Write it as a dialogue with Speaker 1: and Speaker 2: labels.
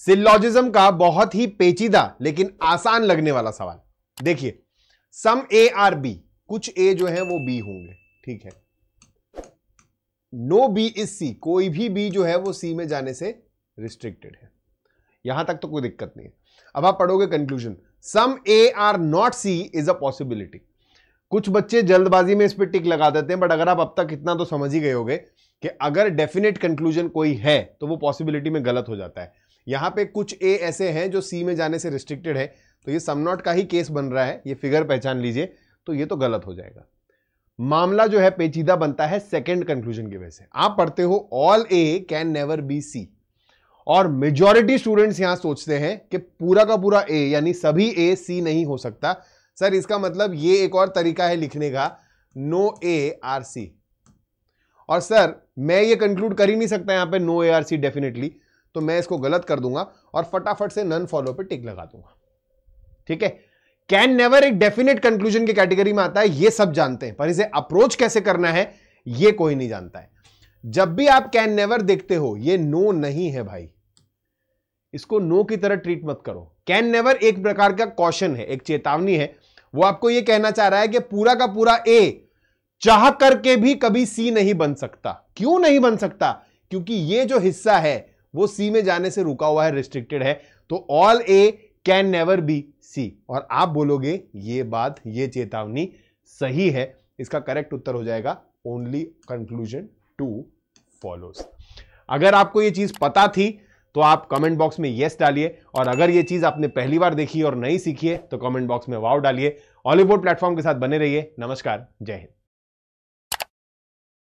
Speaker 1: Syllogism का बहुत ही पेचीदा लेकिन आसान लगने वाला सवाल। देखिए, सम ए आर बी, कुछ ए जो है वो बी होंगे, ठीक है। नो बी इज सी, कोई भी बी जो है वो सी में जाने से रिस्ट्रिक्टेड है। यहां तक तो कोई दिक्कत नहीं है। अब आप पढ़ोगे conclusion, some A are not C is a possibility. कुछ बच्चे जल्दबाजी में इस पर टिक लगा देते हैं, बट अगर आप अब तक इतना तो समझ ही गए होगे कि अगर डेफिनेट कंक्लूजन कोई है तो वो पॉसिबिलिटी में गलत हो जाता है। यहां पे कुछ ए ऐसे हैं जो सी में जाने से रिस्ट्रिक्टेड है, तो ये सम नॉट का ही केस बन रहा है, ये फिगर पहचान लीजिए, तो ये तो गलत हो जाएगा। मामला जो है पेचीदा बनता है सेकंड कंक्लूजन की वजह से। आप पढ़ते हो all A can never be C, और मेजॉरिटी स्टूडेंट्स यहां सोचते हैं कि पूरा का पूरा ए यानी सभी ए सी नहीं हो सकता। सर इसका मतलब ये एक और तरीका है लिखने का, नो ए आर सी। और सर मैं ये कंक्लूड कर ही नहीं सकता यहां पे no A are C definitely, तो मैं इसको गलत कर दूंगा और फटाफट से नन फॉलो पे टिक लगा दूंगा, ठीक है। कैन नेवर एक डेफिनेट कंक्लूजन की कैटेगरी में आता है, ये सब जानते हैं, पर इसे अप्रोच कैसे करना है ये कोई नहीं जानता है। जब भी आप कैन नेवर देखते हो, ये नो नहीं है भाई, इसको नो की तरह ट्रीट मत करो। कैन नेवर एक प्रकार का कॉशन है, एक चेतावनी है। वो आपको ये कहना चाह रहा है कि पूरा का पूरा ए चाह करके भी कभी सी नहीं बन सकता। क्यों नहीं बन सकता? क्योंकि ये जो हिस्सा है वो सी में जाने से रुका हुआ है, रिस्ट्रिक्टेड है। तो all A can never be C. और आप बोलोगे ये बात, ये चेतावनी सही है। इसका करेक्ट उत्तर हो जाएगा ओनली कंक्लूजन 2 फॉलोज। अगर आपको ये चीज पता थी तो आप कमेंट बॉक्स में यस डालिए, और अगर ये चीज आपने पहली बार देखी और नहीं सीखी है तो कमेंट बॉक्स में वाव डालिए। ऑलिव बोर्ड प्लेटफॉर्म के साथ बने रहिए। नमस्कार, जय हिंद।